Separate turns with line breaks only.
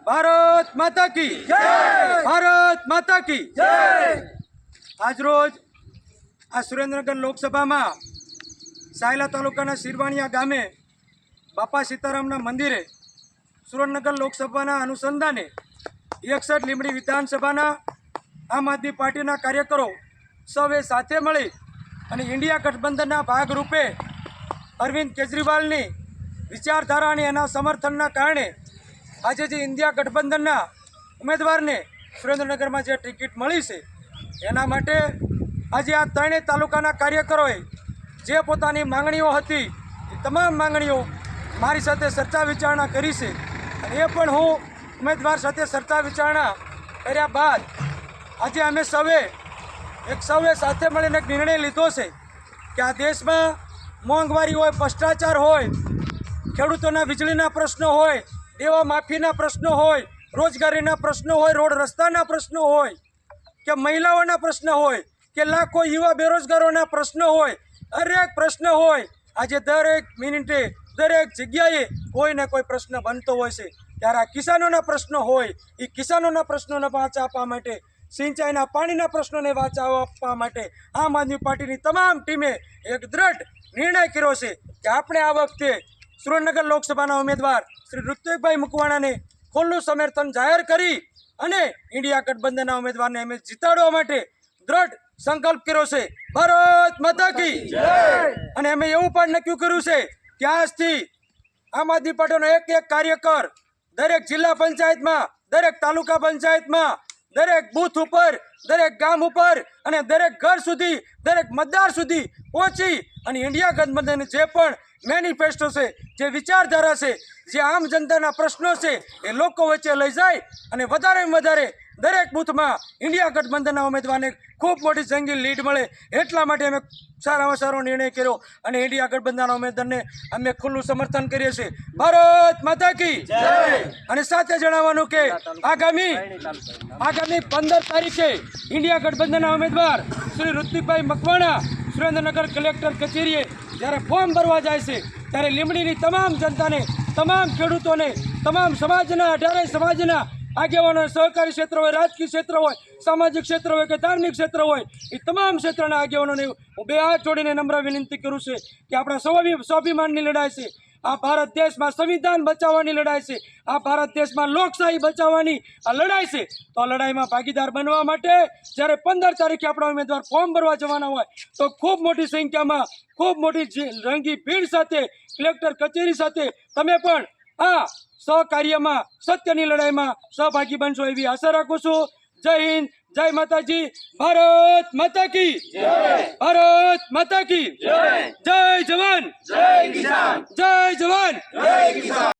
ભારત માતા કી જય, ભારત માતા કી જય। આજ રોજ આ સુરેન્દ્રનગર લોકસભામાં સાયલા તાલુકાના શિરવાણિયા ગામે બાપા સીતારામના મંદિરે સુરેન્દ્રનગર લોકસભાના અનુસંધાને 61 લીંબડી વિધાનસભાના આમ આદમી પાર્ટીના કાર્યકરો સૌએ સાથે મળી અને ઇન્ડિયા ગઠબંધનના ભાગરૂપે અરવિંદ કેજરીવાલની વિચારધારા અને એના સમર્થનના કારણે આજે જે ઇન્ડિયા ગઠબંધનના ઉમેદવારને સુરેન્દ્રનગરમાં જે ટિકિટ મળી છે એના માટે આજે આ ત્રણેય તાલુકાના કાર્યકરોએ જે પોતાની માંગણીઓ હતી એ તમામ માંગણીઓ મારી સાથે ચર્ચા વિચારણા કરી છે અને એ પણ હું ઉમેદવાર સાથે ચર્ચા વિચારણા કર્યા બાદ આજે અમે સૌએ સાથે મળીને એક નિર્ણય લીધો છે કે આ દેશમાં મોંઘવારી હોય, ભ્રષ્ટાચાર હોય, ખેડૂતોના વીજળીના પ્રશ્નો હોય, દેવા માફીના પ્રશ્નો હોય, રોજગારીના પ્રશ્નો હોય, રોડ રસ્તાના પ્રશ્નો હોય કે મહિલાઓના પ્રશ્નો હોય કે લાખો યુવા બેરોજગારોના પ્રશ્નો હોય, દરેક પ્રશ્ન હોય આજે દરેક મિનિટે દરેક જગ્યાએ કોઈને કોઈ પ્રશ્ન બનતો હોય છે। ત્યારે આ કિસાનોના પ્રશ્નો હોય એ કિસાનોના પ્રશ્નોને વાચા આપવા માટે, સિંચાઈના પાણીના પ્રશ્નોને વાચા આપવા માટે આમ આદમી પાર્ટીની તમામ ટીમે એક દ્રઢ નિર્ણય કર્યો છે કે આપણે આ વખતે સુરેન્દ્રનગર લોકસભાના ઉમેદવાર શ્રી ઋત્વિકભાઈ મકવાણાને ખુલ્લું સમર્થન જાહેર કરી અને ઇન્ડિયા ગઠબંધનના ઉમેદવારને અમે જીતાડવા માટે દ્રઢ સંકલ્પ કર્યો છે। ભારત માતા કી જય। અને અમે એવું પણ નક્કી કર્યું છે કે આજથી આમ આદમી પાર્ટીનો એક કાર્યકર દરેક જિલ્લા પંચાયતમાં, દરેક તાલુકા પંચાયતમાં, દરેક બૂથ ઉપર, દરેક ગામ ઉપર અને દરેક ઘર સુધી, દરેક મતદાર સુધી પહોંચી અને ઇન્ડિયા ગઠબંધન જે પણ મેનિફેસ્ટો છે, જે વિચારધારા છે, જે આમ જનતાના પ્રશ્નો છે એ લોકો વચ્ચે લઈ જાય અને વધારેમાં વધારે દરેક બૂથમાં ઇન્ડિયા ગઠબંધનના ઉમેદવારને ખૂબ મોટી જંગી લીડ મળે એટલા માટે અમે સારામાં સારો નિર્ણય કર્યો અને ઇન્ડિયા ગઠબંધનના ઉમેદવારને અમે ખુલ્લું સમર્થન કરીએ છીએ। ભારત માતા કી જય। અને સાથે જણાવવાનું કે આગામી 15 તારીખે ઇન્ડિયા ગઠબંધનના ઉમેદવાર શ્રી ઋત્વિકભાઈ મકવાણા સુરેન્દ્રનગર કલેક્ટર કચેરીએ જ્યારે ફોર્મ ભરવા જાય છે ત્યારે લીંબડીની તમામ જનતાને, તમામ ખેડૂતોને, તમામ સમાજના 18 સમાજના આગેવાનો, સહકારી ક્ષેત્ર હોય, રાજકીય ક્ષેત્ર હોય, સામાજિક ક્ષેત્ર હોય કે ધાર્મિક ક્ષેત્ર હોય, એ તમામ ક્ષેત્રના આગેવાનોને હું બે હાથ જોડીને નમ્ર વિનંતી કરું છું કે આપણા સ્વાભિમાનની લડાઈ છે, આ ભારત દેશમાં સંવિધાન બચાવવાની લડાઈ છે, આ ભારત દેશમાં લોકશાહી બચાવવાની આ લડાઈ છે। તો આ લડાઈમાં ભાગીદાર બનવા માટે જ્યારે 15 તારીખે આપણા ઉમેદવાર ફોર્મ ભરવા જવાના હોય તો ખૂબ મોટી સંખ્યામાં, ખૂબ મોટી રંગી ભીડ સાથે કલેક્ટર કચેરી સાથે તમે પણ આ સહકાર્યમાં, સત્યની લડાઈમાં સહભાગી બનશો એવી આશા રાખું છું। જય હિન્દ, જય માતાજી, ભારત માતા કી જય, ભારત માતા કી જય, જય જવાન, જય કિસાન, જય